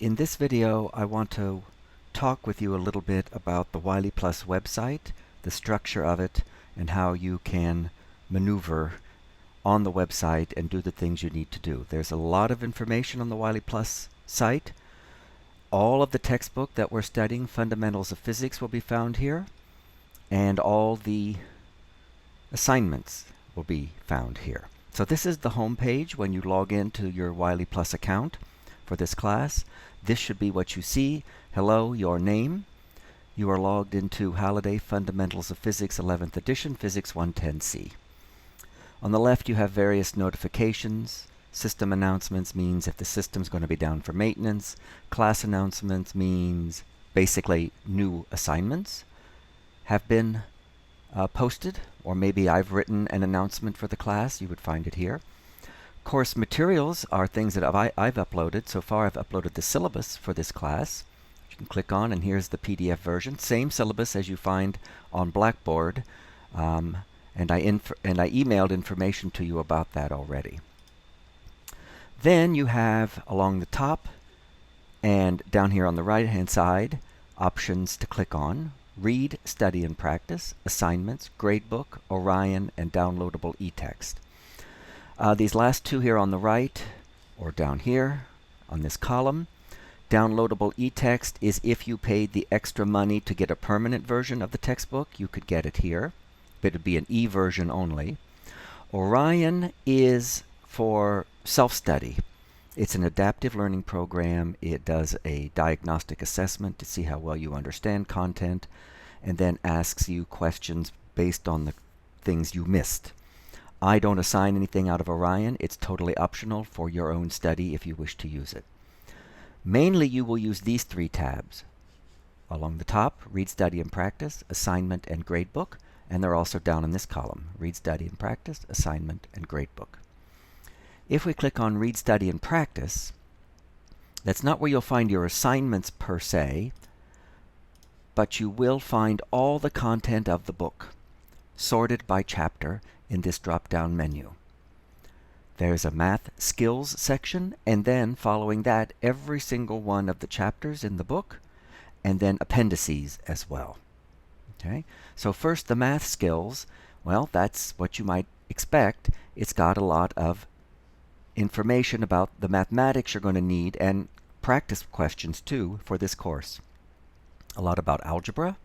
In this video, I want to talk with you a little bit about the WileyPLUS website, the structure of it, and how you can maneuver on the website and do the things you need to do. There's a lot of information on the WileyPLUS site. All of the textbook that we're studying, Fundamentals of Physics, will be found here, and all the assignments will be found here. So this is the home page when you log into your WileyPLUS account for this class. This should be what you see. Hello, your name. You are logged into Halliday Fundamentals of Physics 11th edition, Physics 110C. On the left you have various notifications. System announcements means if the system's going to be down for maintenance. Class announcements means basically new assignments have been posted, or maybe I've written an announcement for the class. You would find it here. Course materials are things that I've uploaded. So far I've uploaded the syllabus for this class. You can click on, and here's the PDF version. Same syllabus as you find on Blackboard, and I emailed information to you about that already. Then you have along the top and down here on the right hand side options to click on: Read, Study, and Practice, Assignments, Gradebook, Orion, and Downloadable eText. These last two here on the right, or down here on this column, downloadable eText is if you paid the extra money to get a permanent version of the textbook, you could get it here. But it would be an e-version only. Orion is for self-study. It's an adaptive learning program. It does a diagnostic assessment to see how well you understand content, and then asks you questions based on the things you missed. I don't assign anything out of Orion. It's totally optional for your own study if you wish to use it. Mainly you will use these three tabs. Along the top, Read, Study, and Practice, Assignment, and Gradebook, and they're also down in this column: Read, Study, and Practice, Assignment, and Gradebook. If we click on Read, Study, and Practice, that's not where you'll find your assignments per se, but you will find all the content of the book, sorted by chapter in this drop-down menu. There's a math skills section, and then following that, every single one of the chapters in the book, and then appendices as well. Okay, so first the math skills. Well, that's what you might expect. It's got a lot of information about the mathematics you're going to need, and practice questions too for this course. A lot about algebra,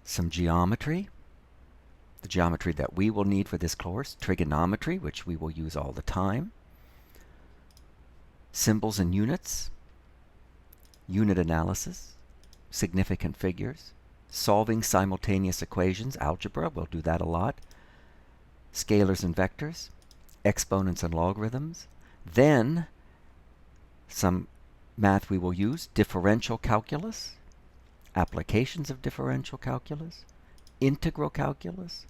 some geometry, the geometry that we will need for this course, trigonometry, which we will use all the time, symbols and units, unit analysis, significant figures, solving simultaneous equations, algebra, we'll do that a lot, scalars and vectors, exponents and logarithms. Then some math we will use: differential calculus, applications of differential calculus, integral calculus,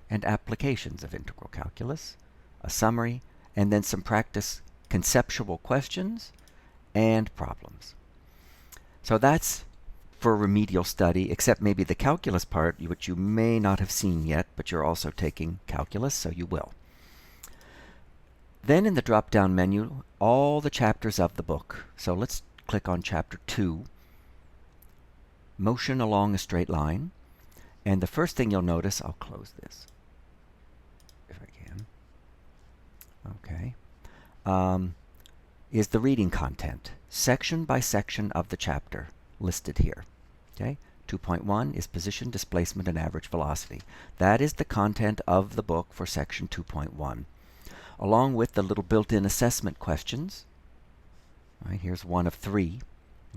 and applications of integral calculus, a summary, and then some practice conceptual questions and problems. So that's for remedial study, except maybe the calculus part, which you may not have seen yet, but you're also taking calculus, so you will. Then in the drop-down menu, all the chapters of the book. So let's click on Chapter 2, Motion Along a Straight Line. And the first thing you'll notice, I'll close this if I can. Okay. Is the reading content, section by section of the chapter, listed here. Okay. 2.1 is position, displacement, and average velocity. That is the content of the book for section 2.1. Along with the little built-in assessment questions. All right, here's one of 3.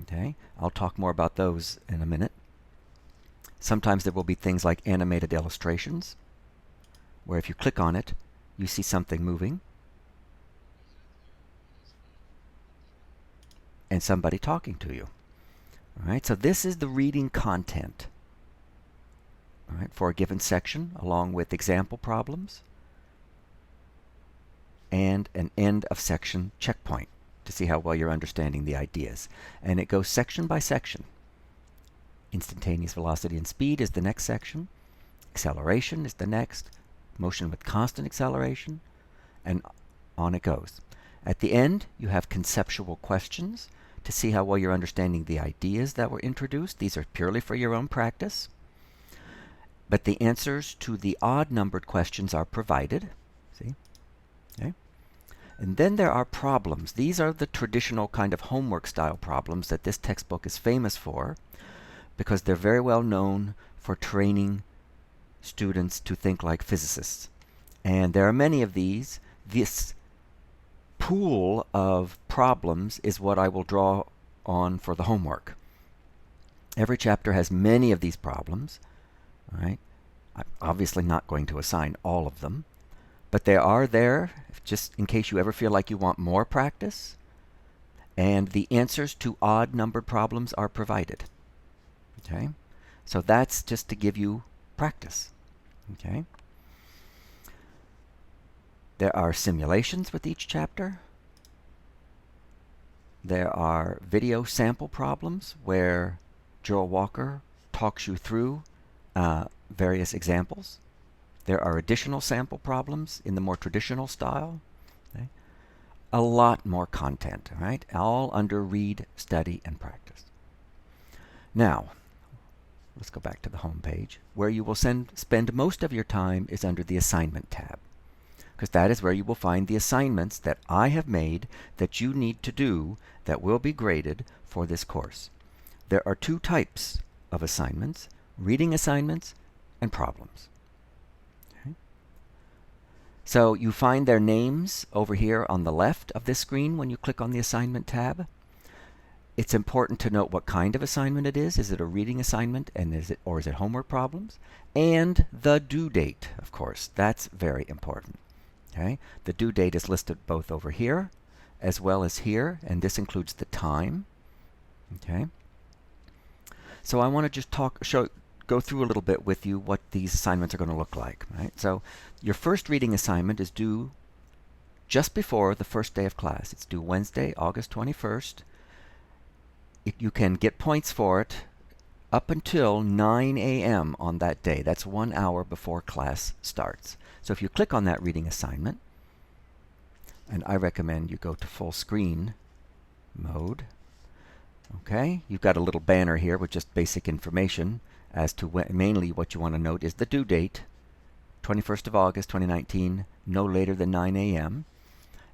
Okay, I'll talk more about those in a minute. Sometimes there will be things like animated illustrations, where if you click on it, you see something moving, and somebody talking to you. All right, so this is the reading content, all right, for a given section, along with example problems and an end of section checkpoint to see how well you're understanding the ideas. And it goes section by section. Instantaneous velocity and speed is the next section. Acceleration is the next. Motion with constant acceleration. And on it goes. At the end, you have conceptual questions to see how well you're understanding the ideas that were introduced. These are purely for your own practice. But the answers to the odd-numbered questions are provided. See? Okay. And then there are problems. These are the traditional kind of homework-style problems that this textbook is famous for, because they're very well known for training students to think like physicists. And there are many of these. This pool of problems is what I will draw on for the homework. Every chapter has many of these problems. All right? I'm obviously not going to assign all of them, but they are there just in case you ever feel like you want more practice. And the answers to odd-numbered problems are provided. Okay? So that's just to give you practice. Okay? There are simulations with each chapter. There are video sample problems where Joel Walker talks you through various examples. There are additional sample problems in the more traditional style. Okay? A lot more content, right? All under read, study, and practice. Now, let's go back to the home page. Where you will spend most of your time is under the assignment tab, because that is where you will find the assignments that I have made that you need to do that will be graded for this course. There are two types of assignments: reading assignments and problems. Okay. So you find their names over here on the left of this screen when you click on the assignment tab. It's important to note what kind of assignment it is. Is it a reading assignment, and is it homework problems? And the due date, of course. That's very important. Okay? The due date is listed both over here as well as here, and this includes the time. Okay? So I want to just go through a little bit with you what these assignments are going to look like. Right? So your first reading assignment is due just before the first day of class. It's due Wednesday, August 21st. You can get points for it up until 9 a.m. on that day. That's 1 hour before class starts. So if you click on that reading assignment, and I recommend you go to full screen mode. Okay, you've got a little banner here with just basic information as to mainly what you want to note is the due date, 21st of August 2019, no later than 9 a.m.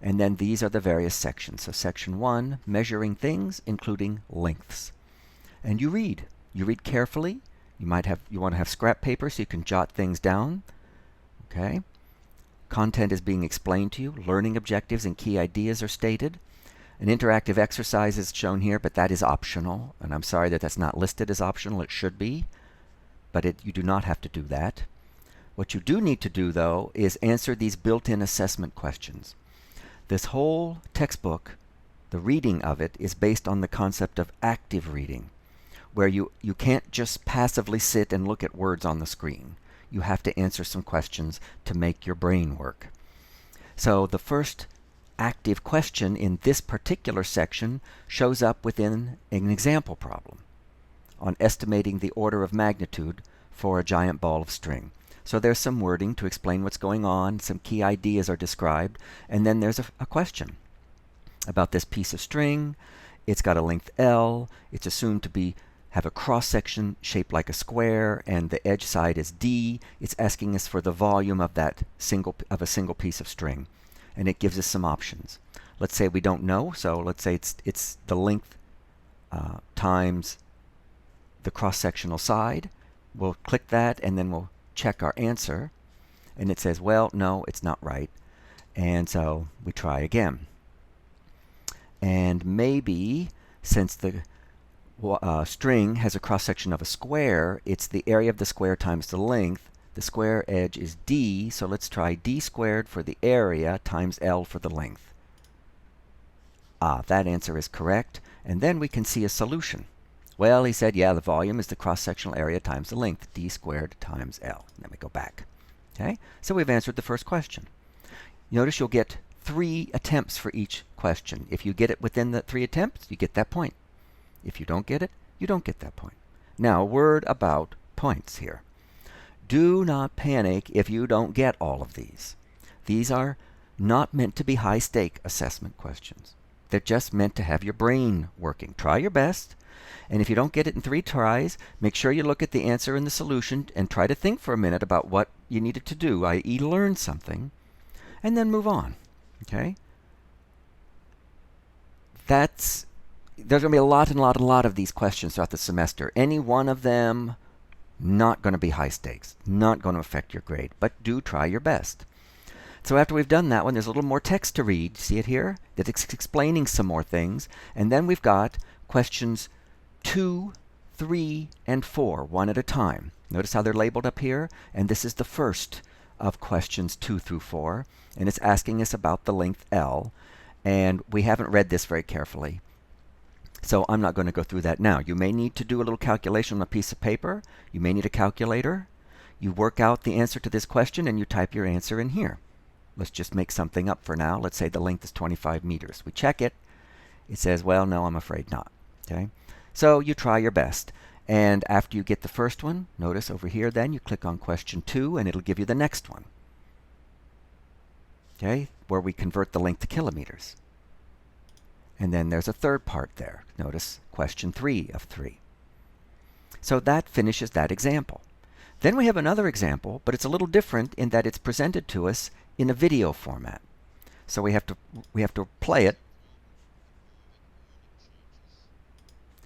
And then these are the various sections. So section 1, measuring things, including lengths. And you read. You read carefully. You want to have scrap paper so you can jot things down. Okay? Content is being explained to you. Learning objectives and key ideas are stated. An interactive exercise is shown here, but that is optional. And I'm sorry that that's not listed as optional. It should be. But you do not have to do that. What you do need to do, though, is answer these built-in assessment questions. This whole textbook, the reading of it, is based on the concept of active reading, where you can't just passively sit and look at words on the screen. You have to answer some questions to make your brain work. So the first active question in this particular section shows up within an example problem on estimating the order of magnitude for a giant ball of string. So there's some wording to explain what's going on, some key ideas are described, and then there's a question about this piece of string. It's got a length L, it's assumed to have a cross-section shaped like a square, and the edge side is D. It's asking us for the volume of a single piece of string, and it gives us some options. Let's say we don't know, so let's say it's the length times the cross-sectional side. We'll click that, and then we'll check our answer, and it says, well, no, it's not right. And so we try again. And maybe since the string has a cross-section of a square, it's the area of the square times the length. The square edge is D, so let's try D squared for the area times L for the length. That answer is correct. And then we can see a solution. Well, he said, yeah, the volume is the cross-sectional area times the length, D squared times L. And then we go back. Okay? So we've answered the first question. Notice you'll get 3 attempts for each question. If you get it within the 3 attempts, you get that point. If you don't get it, you don't get that point. Now, a word about points here. Do not panic if you don't get all of these. These are not meant to be high-stake assessment questions. They're just meant to have your brain working. Try your best, and if you don't get it in 3 tries, make sure you look at the answer and the solution and try to think for a minute about what you needed to do, i.e. learn something, and then move on. Okay? There's going to be a lot of these questions throughout the semester. Any one of them, not going to be high stakes, not going to affect your grade, but do try your best. So after we've done that one, there's a little more text to read. See it here? That's explaining some more things. And then we've got questions 2, 3, and 4, one at a time. Notice how they're labeled up here? And this is the first of questions 2 through 4. And it's asking us about the length L. And we haven't read this very carefully, so I'm not going to go through that now. You may need to do a little calculation on a piece of paper. You may need a calculator. You work out the answer to this question and you type your answer in here. Let's just make something up for now. Let's say the length is 25 meters. We check it. It says, well, no, I'm afraid not. Okay? So you try your best. And after you get the first one, notice over here then, you click on question 2 and it'll give you the next one. Okay? Where we convert the length to kilometers. And then there's a third part there. Notice question 3 of 3. So that finishes that example. Then we have another example, but it's a little different in that it's presented to us in a video format. So we have to play it.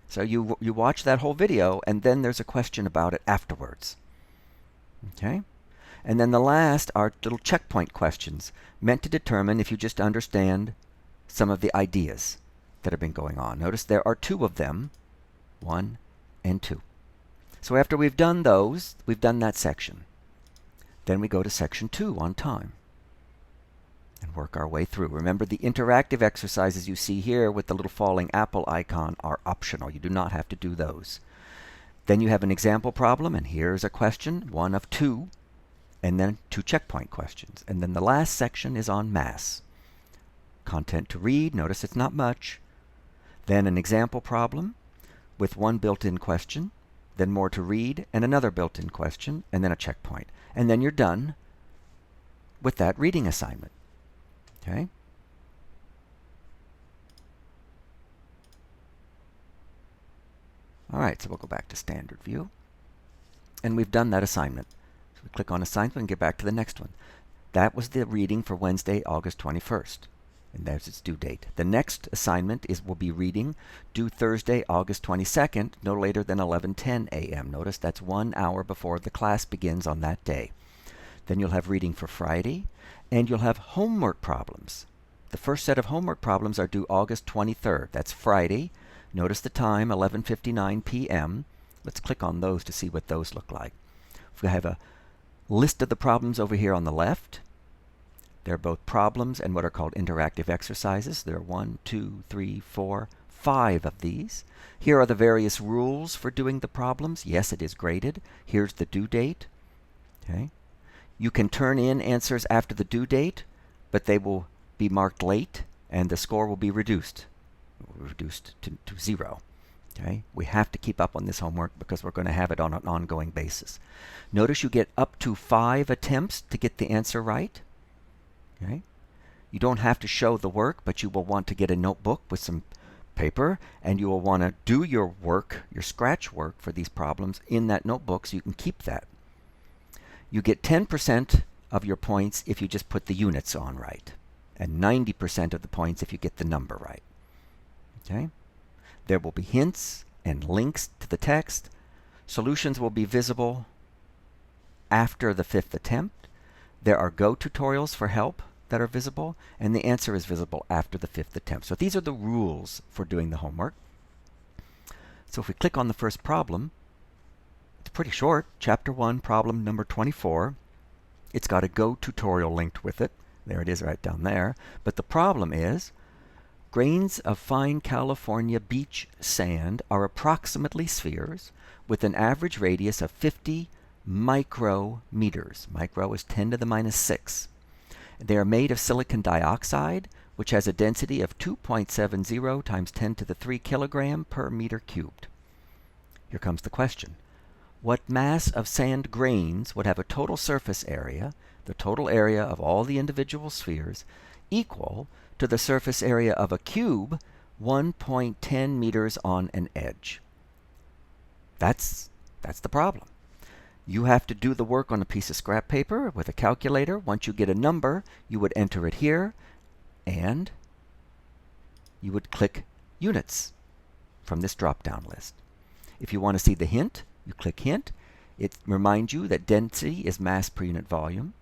So you watch that whole video, and then there's a question about it afterwards. Okay? And then the last are little checkpoint questions meant to determine if you just understand some of the ideas that have been going on. Notice there are 2 of them, 1 and 2. So after we've done those, we've done that section. Then we go to section 2 on time and work our way through. Remember, the interactive exercises you see here with the little falling apple icon are optional. You do not have to do those. Then you have an example problem, and here's a question, 1 of 2, and then 2 checkpoint questions. And then the last section is on mass. Content to read, notice it's not much. Then an example problem with 1 built-in question, then more to read, and another built-in question, and then a checkpoint. And then you're done with that reading assignment. Okay? All right, so we'll go back to standard view. And we've done that assignment. So we click on assignment and get back to the next one. That was the reading for Wednesday, August 21st. And there's its due date. The next assignment will be reading due Thursday, August 22nd, no later than 11:10 a.m. Notice that's 1 hour before the class begins on that day. Then you'll have reading for Friday, and you'll have homework problems. The first set of homework problems are due August 23rd. That's Friday. Notice the time, 11:59 p.m. Let's click on those to see what those look like. We have a list of the problems over here on the left. They're both problems and what are called interactive exercises. There are 1, 2, 3, 4, 5 of these. Here are the various rules for doing the problems. Yes, it is graded. Here's the due date. Okay. You can turn in answers after the due date, but they will be marked late, and the score will be reduced to 0. Okay. We have to keep up on this homework because we're going to have it on an ongoing basis. Notice you get up to 5 attempts to get the answer right. Okay. You don't have to show the work, but you will want to get a notebook with some paper, and you will want to do your work, your scratch work for these problems in that notebook so you can keep that. You get 10% of your points if you just put the units on right, and 90% of the points if you get the number right. Okay? There will be hints and links to the text. Solutions will be visible after the 5th attempt. There are Go tutorials for help that are visible, and the answer is visible after the 5th attempt. So these are the rules for doing the homework. So if we click on the first problem, it's pretty short. Chapter 1, problem number 24. It's got a Go tutorial linked with it. There it is right down there. But the problem is, grains of fine California beach sand are approximately spheres with an average radius of 50 micrometers. Micro is 10 to the minus 6. They are made of silicon dioxide, which has a density of 2.70 times 10 to the 3 kilogram per meter cubed. Here comes the question. What mass of sand grains would have a total surface area the total area of all the individual spheres, equal to the surface area of a cube 1.10 meters on an edge. That's the problem. You have to do the work on a piece of scrap paper with a calculator. Once you get a number, you would enter it here, and you would click Units from this drop-down list. If you want to see the hint, you click Hint. It reminds you that density is mass per unit volume.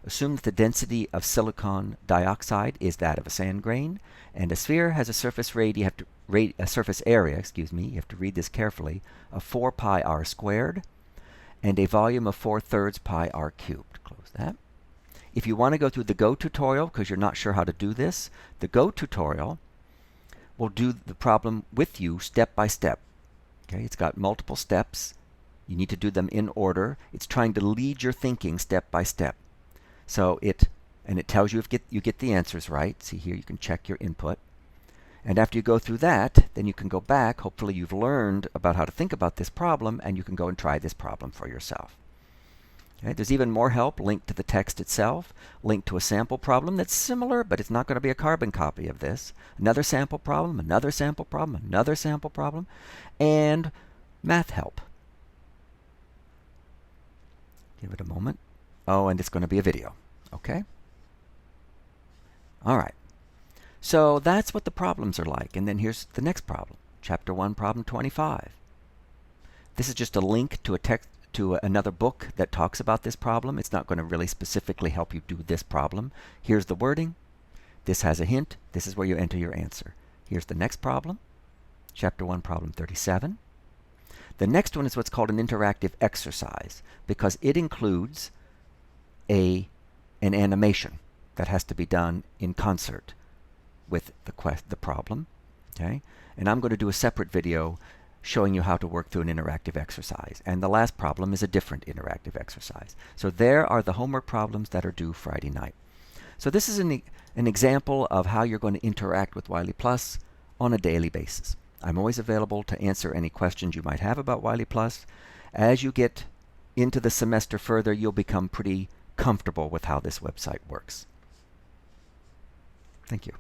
Assume that the density of silicon dioxide is that of a sand grain, and a sphere has a surface area, you have to read this carefully, of 4 pi r squared, and a volume of 4/3 pi r cubed. Close that. If you want to go through the Go tutorial, because you're not sure how to do this, the Go tutorial will do the problem with you step by step. Okay, it's got multiple steps. You need to do them in order. It's trying to lead your thinking step by step. So it tells you if you get the answers right. See here, you can check your input. And after you go through that, then you can go back. Hopefully you've learned about how to think about this problem, and you can go and try this problem for yourself. Okay, there's even more help linked to the text itself, linked to a sample problem that's similar, but it's not going to be a carbon copy of this. Another sample problem, another sample problem, another sample problem, and math help. Give it a moment. Oh, and it's going to be a video. Okay? All right. So that's what the problems are like. And then here's the next problem. Chapter 1, problem 25. This is just a link to another book that talks about this problem. It's not going to really specifically help you do this problem. Here's the wording. This has a hint. This is where you enter your answer. Here's the next problem. Chapter 1, problem 37. The next one is what's called an interactive exercise, because it includes an animation that has to be done in concert with the problem. Okay? And I'm going to do a separate video showing you how to work through an interactive exercise. And the last problem is a different interactive exercise. So there are the homework problems that are due Friday night. So this is an example of how you're going to interact with WileyPLUS on a daily basis. I'm always available to answer any questions you might have about WileyPLUS. As you get into the semester further, you'll become pretty comfortable with how this website works. Thank you.